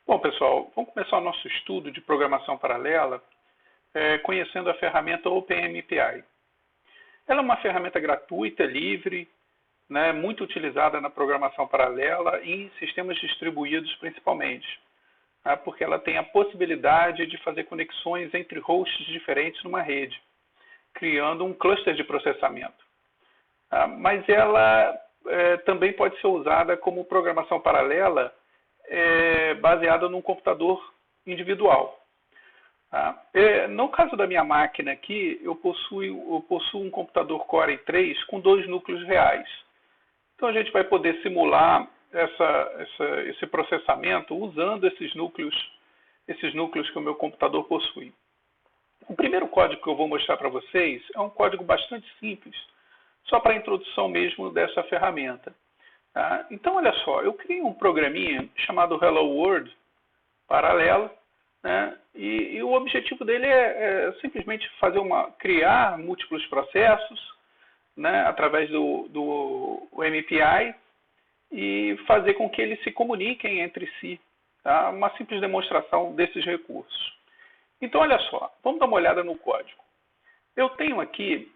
Bom, pessoal, vamos começar o nosso estudo de programação paralela conhecendo a ferramenta OpenMPI. Ela é uma ferramenta gratuita, livre, muito utilizada na programação paralela e em sistemas distribuídos principalmente, porque ela tem a possibilidade de fazer conexões entre hosts diferentes numa rede, criando um cluster de processamento. Mas ela também pode ser usada como programação paralela baseada num computador individual. No caso da minha máquina aqui, eu possuo um computador Core i3 com 2 núcleos reais. Então a gente vai poder simular esse processamento usando esses núcleos que o meu computador possui. O primeiro código que eu vou mostrar para vocês é um código bastante simples, só para a introdução mesmo dessa ferramenta. Então, olha só, eu criei um programinha chamado Hello World paralelo, e o objetivo dele é simplesmente criar múltiplos processos, através do MPI e fazer com que eles se comuniquem entre si. Uma simples demonstração desses recursos. Então, olha só, vamos dar uma olhada no código. Eu tenho aqui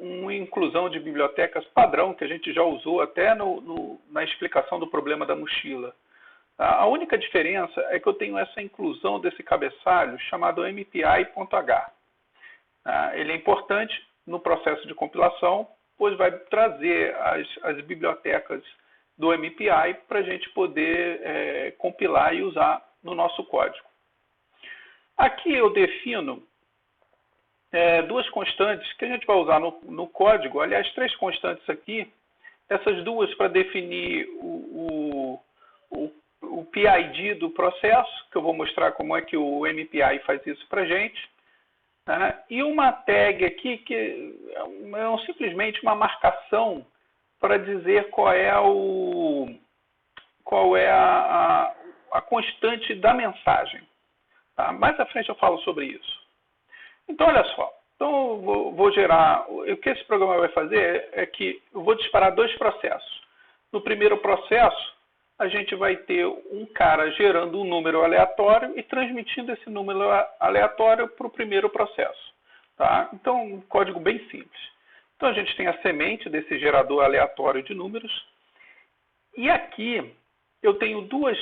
uma inclusão de bibliotecas padrão que a gente já usou até na explicação do problema da mochila. A única diferença é que eu tenho essa inclusão desse cabeçalho chamado mpi.h. Ele é importante no processo de compilação, pois vai trazer as bibliotecas do MPI para a gente poder compilar e usar no nosso código. Aqui eu defino duas constantes que a gente vai usar no código. Aliás, 3 constantes aqui. Essas duas para definir o PID do processo, que eu vou mostrar como é que o MPI faz isso para a gente. E uma tag aqui, que é simplesmente uma marcação para dizer qual é a constante da mensagem. Mais à frente eu falo sobre isso. Então, olha só. Então, eu vou gerar... O que esse programa vai fazer é que eu vou disparar 2 processos. No primeiro processo, a gente vai ter um cara gerando um número aleatório e transmitindo esse número aleatório para o primeiro processo. Então, um código bem simples. Então, a gente tem a semente desse gerador aleatório de números. E aqui, eu tenho duas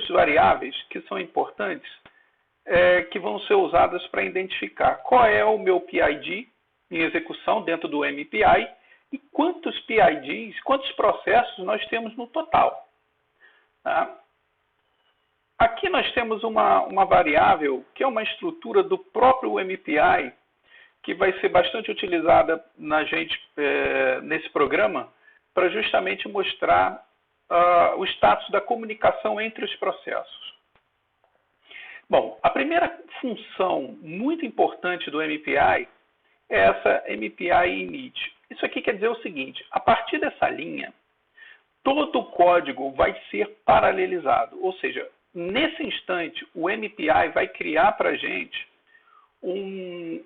variáveis que são importantes, que vão ser usadas para identificar qual é o meu PID em execução dentro do MPI e quantos PIDs, quantos processos nós temos no total. Aqui nós temos uma variável que é uma estrutura do próprio MPI, que vai ser bastante utilizada nesse programa para justamente mostrar o status da comunicação entre os processos. Bom, a primeira função muito importante do MPI é essa MPI init. Isso aqui quer dizer o seguinte: a partir dessa linha, todo o código vai ser paralelizado. Ou seja, nesse instante, o MPI vai criar para a gente um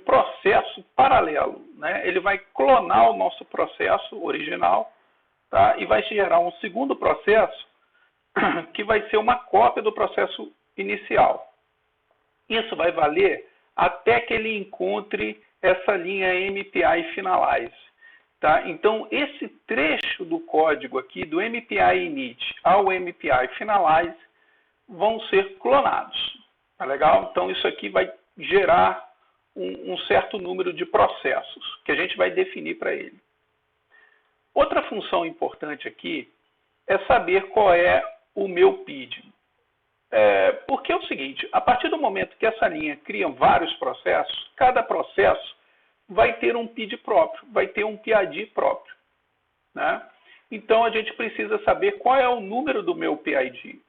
processo paralelo. Ele vai clonar o nosso processo original, e vai gerar um segundo processo que vai ser uma cópia do processo inicial. Isso vai valer até que ele encontre essa linha MPI finalize. Então, esse trecho do código aqui, do MPI init ao MPI finalize, vão ser clonados. Legal? Então, isso aqui vai gerar um certo número de processos que a gente vai definir para ele. Outra função importante aqui é saber qual é o meu PID. Porque é o seguinte: a partir do momento que essa linha cria vários processos, cada processo vai ter um PID próprio, vai ter um PID próprio. Então, a gente precisa saber qual é o número do meu PID.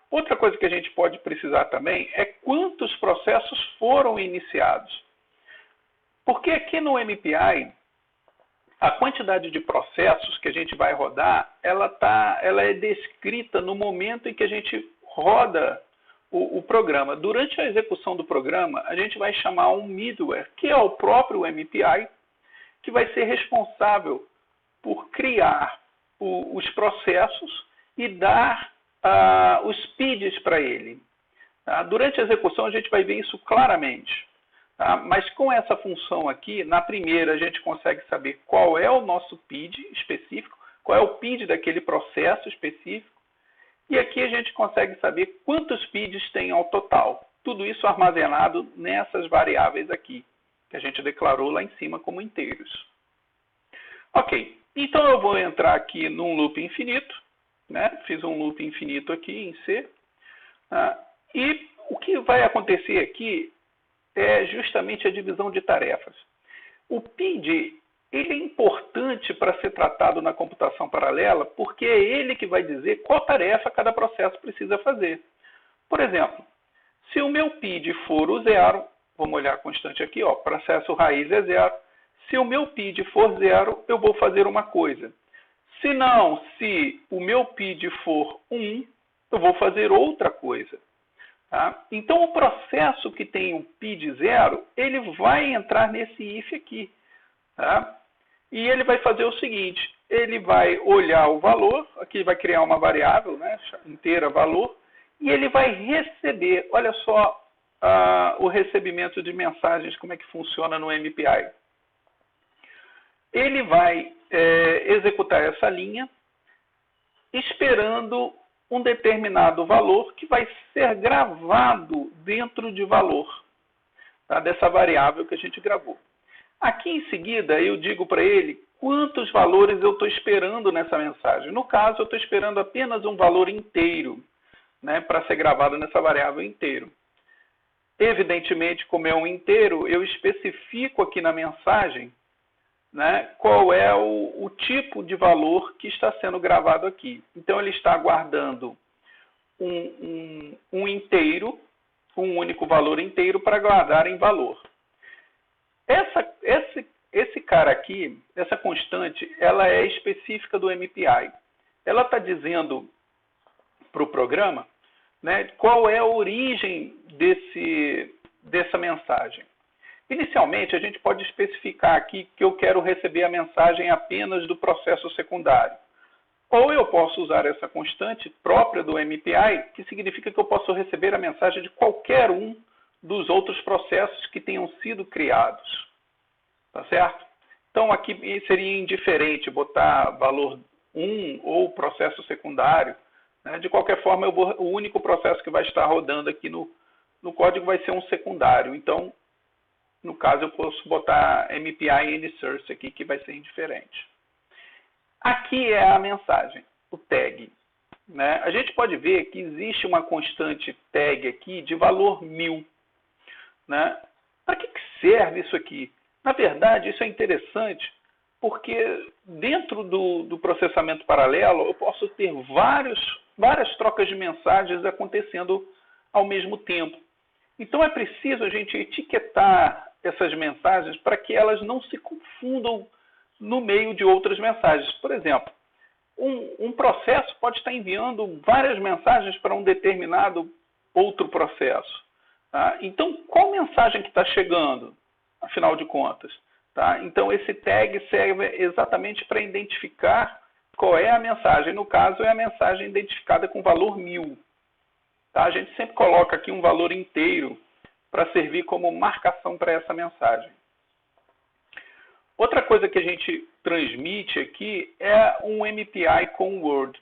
Outra coisa que a gente pode precisar também é quantos processos foram iniciados. Porque aqui no MPI, a quantidade de processos que a gente vai rodar, ela é descrita no momento em que a gente roda o programa. Durante a execução do programa, a gente vai chamar um middleware, que é o próprio MPI, que vai ser responsável por criar os processos e dar os PIDs para ele. Tá? Durante a execução a gente vai ver isso claramente. Tá? Mas com essa função aqui, na primeira a gente consegue saber qual é o nosso PID específico, qual é o PID daquele processo específico, e aqui a gente consegue saber quantos PIDs tem ao total. Tudo isso armazenado nessas variáveis aqui, que a gente declarou lá em cima como inteiros. Ok, então eu vou entrar aqui num loop infinito, né? Fiz um loop infinito aqui em C, e o que vai acontecer aqui é justamente a divisão de tarefas. O PID ele é importante para ser tratado na computação paralela, porque é ele que vai dizer qual tarefa cada processo precisa fazer. Por exemplo, se o meu PID for o 0, vamos olhar a constante aqui, ó, processo raiz é 0. Se o meu PID for 0, eu vou fazer uma coisa. Se não, se o meu PID for 1, eu vou fazer outra coisa. Tá? Então, o processo que tem o PID 0, ele vai entrar nesse if aqui. Tá? E ele vai fazer o seguinte, ele vai olhar o valor, aqui vai criar uma variável, né, inteira valor, e ele vai receber, olha só o recebimento de mensagens, como é que funciona no MPI. Ele vai executar essa linha, esperando um determinado valor que vai ser gravado dentro de valor, tá, dessa variável que a gente gravou. Aqui em seguida eu digo para ele quantos valores eu estou esperando nessa mensagem. No caso, eu estou esperando apenas um valor inteiro, né, para ser gravado nessa variável inteiro. Evidentemente, como é um inteiro, eu especifico aqui na mensagem, né, qual é o tipo de valor que está sendo gravado aqui. Então, ele está guardando um inteiro, um único valor inteiro para guardar em valor. Esse cara aqui, essa constante, ela é específica do MPI. Ela está dizendo para o programa, né, qual é a origem dessa mensagem. Inicialmente, a gente pode especificar aqui que eu quero receber a mensagem apenas do processo secundário. Ou eu posso usar essa constante própria do MPI, que significa que eu posso receber a mensagem de qualquer um dos outros processos que tenham sido criados. Tá certo? Então, aqui seria indiferente botar valor 1 ou processo secundário. Né? De qualquer forma, o único processo que vai estar rodando aqui no código vai ser um secundário. Então, no caso, eu posso botar MPI anySource aqui, que vai ser indiferente. Aqui é a mensagem, o tag. Né? A gente pode ver que existe uma constante tag aqui de valor 1000. Né? Para que serve isso aqui? Na verdade, isso é interessante porque dentro do processamento paralelo eu posso ter várias trocas de mensagens acontecendo ao mesmo tempo. Então é preciso a gente etiquetar essas mensagens para que elas não se confundam no meio de outras mensagens. Por exemplo, um processo pode estar enviando várias mensagens para um determinado outro processo. Tá? Então, qual mensagem que está chegando, afinal de contas? Tá? Então, esse tag serve exatamente para identificar qual é a mensagem. No caso, é a mensagem identificada com valor 1000. Tá? A gente sempre coloca aqui um valor inteiro para servir como marcação para essa mensagem. Outra coisa que a gente transmite aqui é um MPI com Word.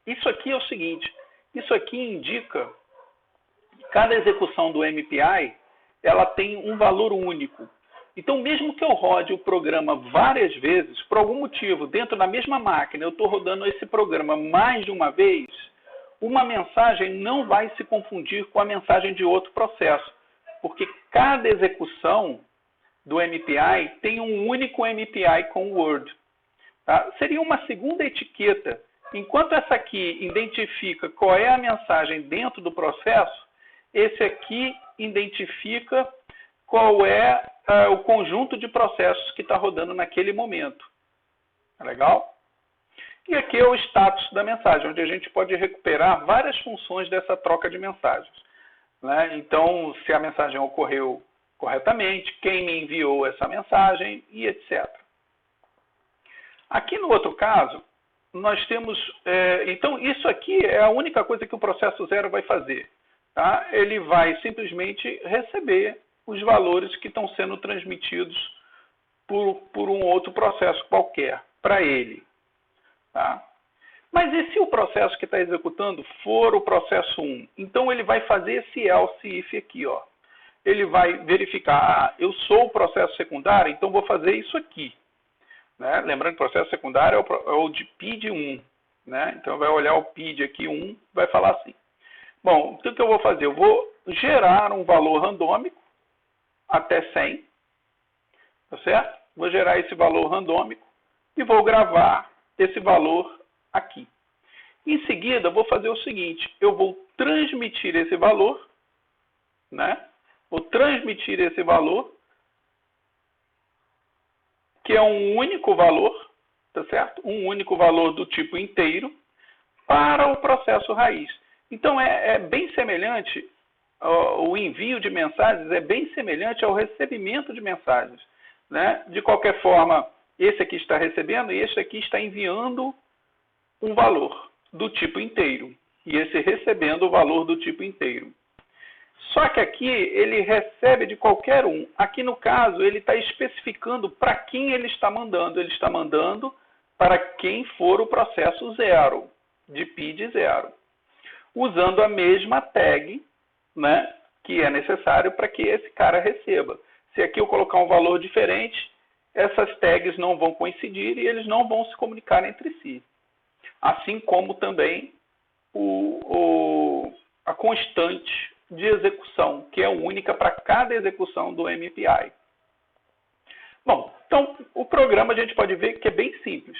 Isso aqui é o seguinte, isso aqui indica que cada execução do MPI ela tem um valor único. Então, mesmo que eu rode o programa várias vezes, por algum motivo, dentro da mesma máquina, eu estou rodando esse programa mais de uma vez, uma mensagem não vai se confundir com a mensagem de outro processo, porque cada execução do MPI tem um único MPI com Word. Tá? Seria uma segunda etiqueta. Enquanto essa aqui identifica qual é a mensagem dentro do processo, esse aqui identifica qual é o conjunto de processos que está rodando naquele momento. Tá legal? E aqui é o status da mensagem, onde a gente pode recuperar várias funções dessa troca de mensagens. Né? Então, se a mensagem ocorreu corretamente, quem me enviou essa mensagem e etc. Aqui no outro caso, nós temos... então, isso aqui é a única coisa que o processo zero vai fazer. Tá? Ele vai simplesmente receber os valores que estão sendo transmitidos por um outro processo qualquer, para ele. Tá? Mas e se o processo que está executando for o processo 1? Então, ele vai fazer esse else if aqui. Ó. Ele vai verificar, eu sou o processo secundário, então vou fazer isso aqui. Né? Lembrando que o processo secundário é o de PID 1. Né? Então, vai olhar o PID aqui 1, vai falar assim. Bom, então o que eu vou fazer? Eu vou gerar um valor randômico até 100, tá certo? Vou gerar esse valor randômico e vou gravar esse valor aqui. Em seguida, vou fazer o seguinte, eu vou transmitir esse valor, né? Vou transmitir esse valor, que é um único valor, tá certo? Um único valor do tipo inteiro para o processo raiz. Então, é bem semelhante, o envio de mensagens é bem semelhante ao recebimento de mensagens. Né? De qualquer forma, esse aqui está recebendo e esse aqui está enviando um valor do tipo inteiro. E esse recebendo o valor do tipo inteiro. Só que aqui ele recebe de qualquer um. Aqui no caso, ele está especificando para quem ele está mandando. Ele está mandando para quem for o processo zero, de PID zero. Usando a mesma tag, né, que é necessário para que esse cara receba. Se aqui eu colocar um valor diferente, essas tags não vão coincidir e eles não vão se comunicar entre si. Assim como também a constante de execução, que é única para cada execução do MPI. Bom, então o programa a gente pode ver que é bem simples.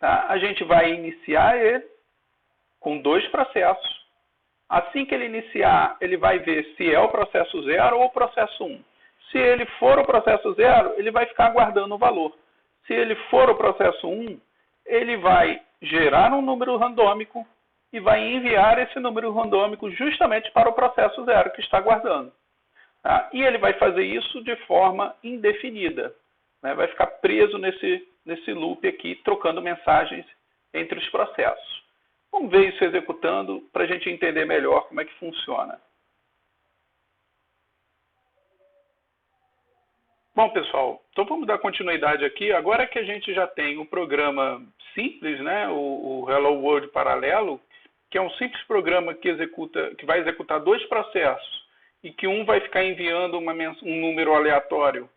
Tá? A gente vai iniciar ele com 2 processos. Assim que ele iniciar, ele vai ver se é o processo 0 ou o processo 1. Se ele for o processo 0, ele vai ficar aguardando o valor. Se ele for o processo 1, ele vai gerar um número randômico e vai enviar esse número randômico justamente para o processo 0 que está aguardando. Tá? E ele vai fazer isso de forma indefinida. Né? Vai ficar preso nesse loop aqui, trocando mensagens entre os processos. Vamos ver isso executando para a gente entender melhor como é que funciona. Bom, pessoal, então vamos dar continuidade aqui. Agora que a gente já tem um programa simples, né, o Hello World paralelo, que é um simples programa que vai executar 2 processos e que um vai ficar enviando um número aleatório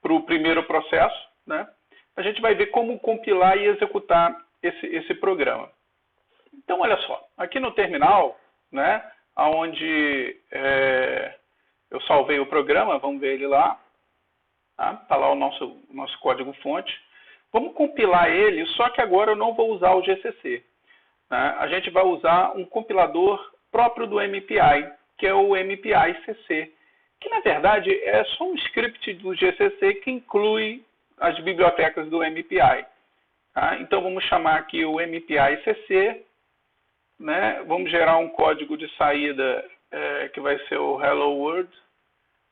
para o primeiro processo, né, a gente vai ver como compilar e executar esse programa. Então, olha só, aqui no terminal, né, onde eu salvei o programa, vamos ver ele lá, tá lá o nosso código-fonte. Vamos compilar ele, só que agora eu não vou usar o GCC. Né? A gente vai usar um compilador próprio do MPI, que é o MPI-CC, que na verdade é só um script do GCC que inclui as bibliotecas do MPI. Tá? Então, vamos chamar aqui o MPI-CC, né? Vamos gerar um código de saída que vai ser o Hello World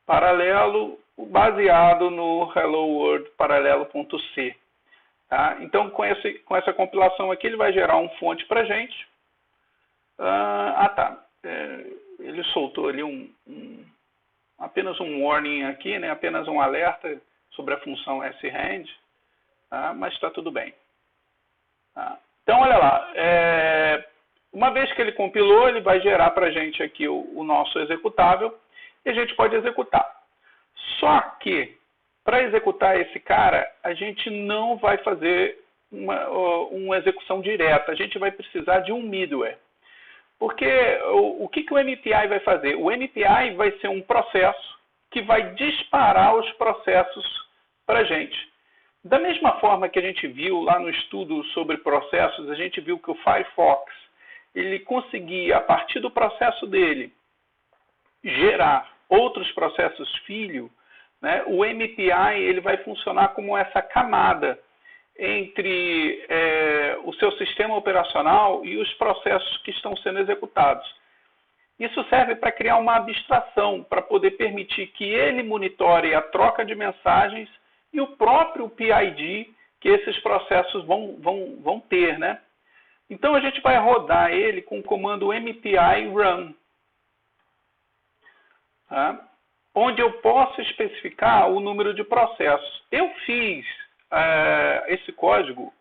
paralelo, baseado no Hello World paralelo.c. Tá? Então, com essa compilação aqui, ele vai gerar um fonte para a gente. Ele soltou ali apenas um warning aqui, né? Apenas um alerta sobre a função srand, tá? Mas está tudo bem. Tá? Então, olha lá. Uma vez que ele compilou, ele vai gerar para a gente aqui o nosso executável e a gente pode executar. Só que, para executar esse cara, a gente não vai fazer uma execução direta. A gente vai precisar de um middleware. Porque o que o MPI vai fazer? O MPI vai ser um processo que vai disparar os processos para a gente. Da mesma forma que a gente viu lá no estudo sobre processos, a gente viu que o Firefox ele conseguia, a partir do processo dele, gerar outros processos filho, né? O MPI ele vai funcionar como essa camada entre o seu sistema operacional e os processos que estão sendo executados. Isso serve para criar uma abstração, para poder permitir que ele monitore a troca de mensagens e o próprio PID que esses processos vão ter, né? Então, a gente vai rodar ele com o comando MPI run, tá? Onde eu posso especificar o número de processos. Eu fiz esse código,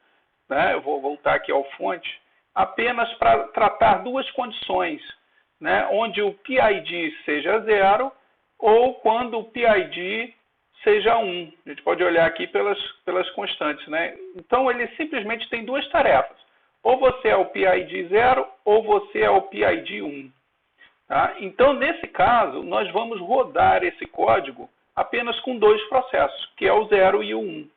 né? Eu vou voltar aqui ao fonte, apenas para tratar duas condições, né? Onde o PID seja 0 ou quando o PID seja 1. A gente pode olhar aqui pelas constantes, né? Então, ele simplesmente tem duas tarefas. Ou você é o PID 0 ou você é o PID 1. Tá? Então, nesse caso, nós vamos rodar esse código apenas com dois processos, que é o 0 e o 1.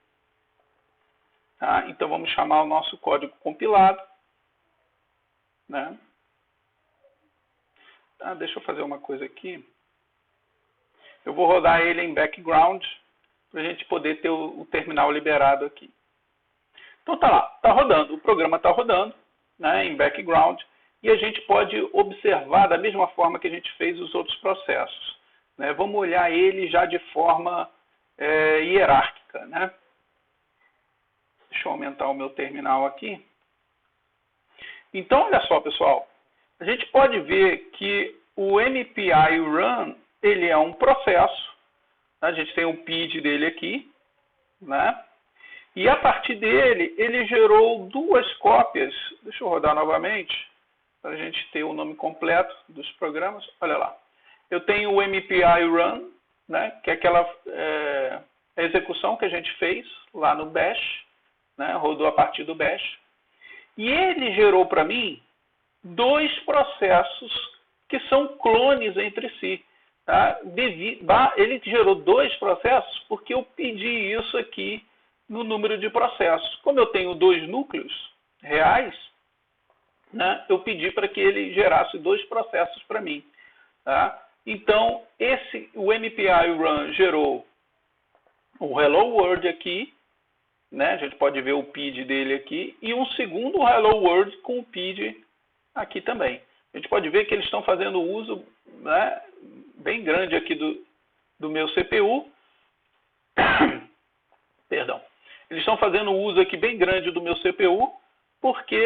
Tá? Então, vamos chamar o nosso código compilado. Né? Tá, deixa eu fazer uma coisa aqui. Eu vou rodar ele em background, para a gente poder ter o terminal liberado aqui. Então, tá lá, está rodando, o programa está rodando, né, em background, e a gente pode observar da mesma forma que a gente fez os outros processos. Né? Vamos olhar ele já de forma hierárquica. Né? Deixa eu aumentar o meu terminal aqui. Então, olha só, pessoal. A gente pode ver que o MPI run, ele é um processo. A gente tem o PID dele aqui. Né? E a partir dele, ele gerou duas cópias. Deixa eu rodar novamente, para a gente ter o nome completo dos programas. Olha lá. Eu tenho o MPI run, né, que é aquela execução que a gente fez lá no Bash, né, rodou a partir do Bash. E ele gerou para mim dois processos que são clones entre si. Tá? Ele gerou dois processos porque eu pedi isso aqui no número de processos. Como eu tenho dois núcleos reais, né, eu pedi para que ele gerasse dois processos para mim. Tá? Então, o MPI run gerou o Hello World aqui, né, a gente pode ver o PID dele aqui, e um segundo Hello World com o PID aqui também. A gente pode ver que eles estão fazendo uso, né, bem grande aqui do meu CPU. Perdão. Eles estão fazendo uso aqui bem grande do meu CPU, porque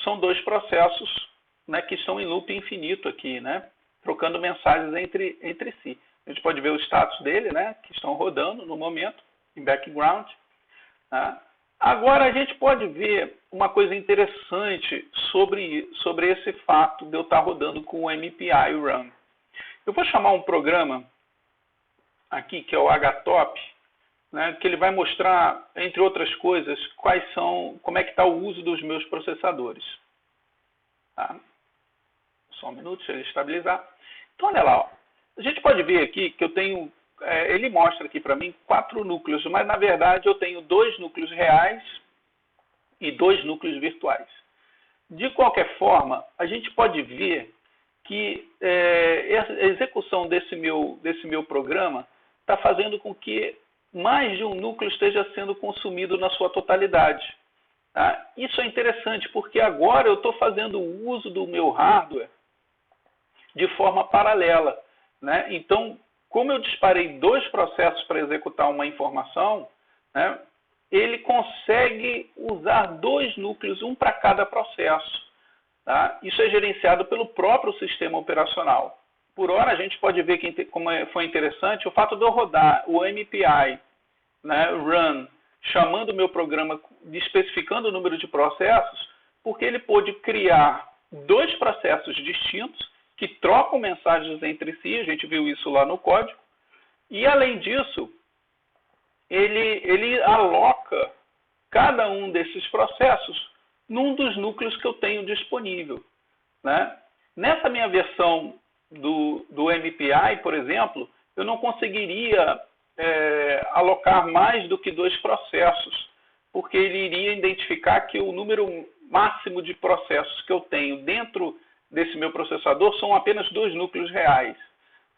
são dois processos, né, que estão em loop infinito aqui, né, trocando mensagens entre si. A gente pode ver o status dele, né, que estão rodando no momento, em background. Tá? Agora a gente pode ver uma coisa interessante sobre esse fato de eu estar rodando com o MPI run. Eu vou chamar um programa aqui, que é o HTOP, né, que ele vai mostrar, entre outras coisas, como é que está o uso dos meus processadores. Tá? Só um minuto, deixa ele estabilizar. Então, olha lá. Ó. A gente pode ver aqui que eu tenho, ele mostra aqui para mim 4 núcleos, mas na verdade eu tenho 2 núcleos reais e 2 núcleos virtuais. De qualquer forma, a gente pode ver que a execução desse meu programa está fazendo com que mais de um núcleo esteja sendo consumido na sua totalidade. Tá? Isso é interessante, porque agora eu estou fazendo uso do meu hardware de forma paralela. Né? Então, como eu disparei 2 processos para executar uma informação, né, ele consegue usar 2 núcleos, um para cada processo. Tá? Isso é gerenciado pelo próprio sistema operacional. Por hora, a gente pode ver como foi interessante o fato de eu rodar o MPI, né, run, chamando o meu programa, especificando o número de processos, porque ele pôde criar 2 processos distintos que trocam mensagens entre si, a gente viu isso lá no código, e além disso, ele aloca cada um desses processos num dos núcleos que eu tenho disponível. Né? Nessa minha versão do MPI, por exemplo, eu não conseguiria alocar mais do que 2 processos, porque ele iria identificar que o número máximo de processos que eu tenho dentro desse meu processador são apenas 2 núcleos reais.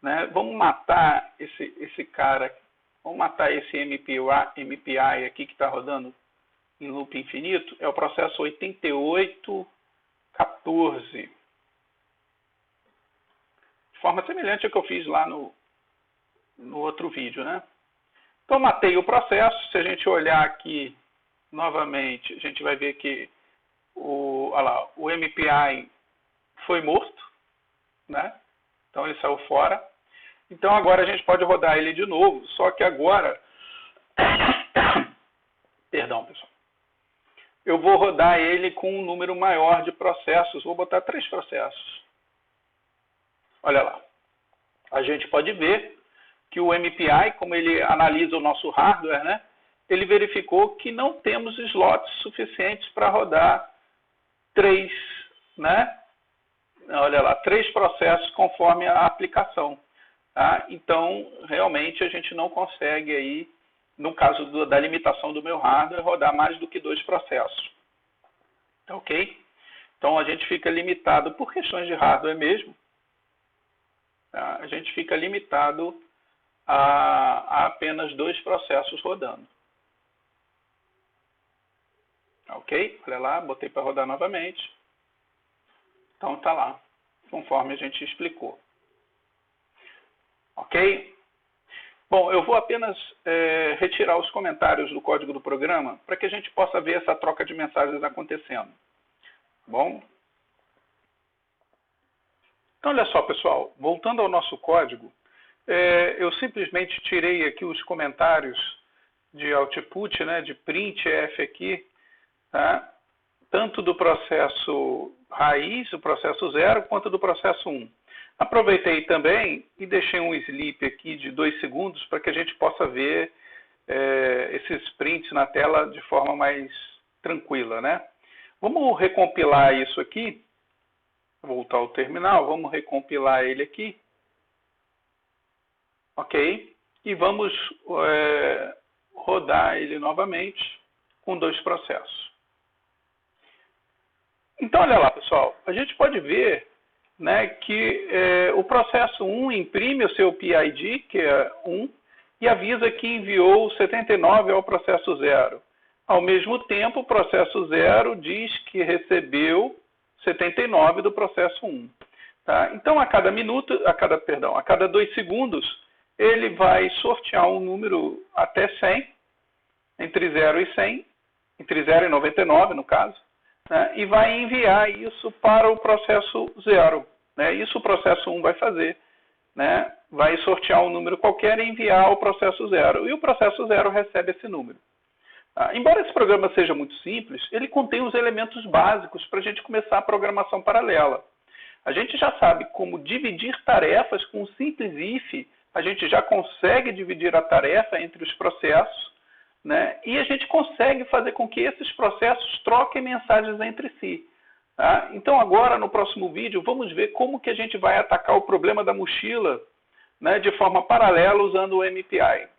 Né? Vamos matar esse cara, vamos matar esse MPI aqui que está rodando em loop infinito, é o processo 8814. De forma semelhante ao que eu fiz lá no outro vídeo. Né? Então, matei o processo. Se a gente olhar aqui novamente, a gente vai ver que olha lá, o MPI foi morto, né? Então ele saiu fora. Então agora a gente pode rodar ele de novo, só que agora, perdão pessoal, eu vou rodar ele com um número maior de processos, vou botar 3 processos. Olha lá, a gente pode ver que o MPI, como ele analisa o nosso hardware, né, ele verificou que não temos slots suficientes para rodar 3, né? Olha lá, 3 processos conforme a aplicação. Tá? Então, realmente, a gente não consegue aí, no caso da limitação do meu hardware, rodar mais do que 2 processos. Tá ok? Então, a gente fica limitado por questões de hardware mesmo. Tá? A gente fica limitado a apenas 2 processos rodando. Tá ok? Olha lá, botei para rodar novamente. Então, tá lá, conforme a gente explicou. Ok? Bom, eu vou apenas retirar os comentários do código do programa para que a gente possa ver essa troca de mensagens acontecendo. Bom? Então, olha só, pessoal. Voltando ao nosso código, eu simplesmente tirei aqui os comentários de output, né, de printf aqui, tá? Tanto do processo raiz, o processo 0, quanto do processo 1. Aproveitei também e deixei um sleep aqui de 2 segundos para que a gente possa ver esses prints na tela de forma mais tranquila, né? Vamos recompilar isso aqui. Voltar ao terminal, vamos recompilar ele aqui. Ok? E vamos rodar ele novamente com 2 processos. Então, olha lá, pessoal. A gente pode ver, né, que o processo 1 imprime o seu PID, que é 1, e avisa que enviou 79 ao processo 0. Ao mesmo tempo, o processo 0 diz que recebeu 79 do processo 1. Tá? Então, a cada 2 segundos, ele vai sortear um número até 100, entre 0 e 100, entre 0 e 99, no caso, né? E vai enviar isso para o processo 0. Né? Isso o processo 1 vai fazer. Né? Vai sortear um número qualquer e enviar ao processo 0. E o processo 0 recebe esse número. Embora esse programa seja muito simples, ele contém os elementos básicos para a gente começar a programação paralela. A gente já sabe como dividir tarefas com um simples if, a gente já consegue dividir a tarefa entre os processos, né? E a gente consegue fazer com que esses processos troquem mensagens entre si. Tá? Então agora, no próximo vídeo, vamos ver como que a gente vai atacar o problema da mochila, né, de forma paralela usando o MPI.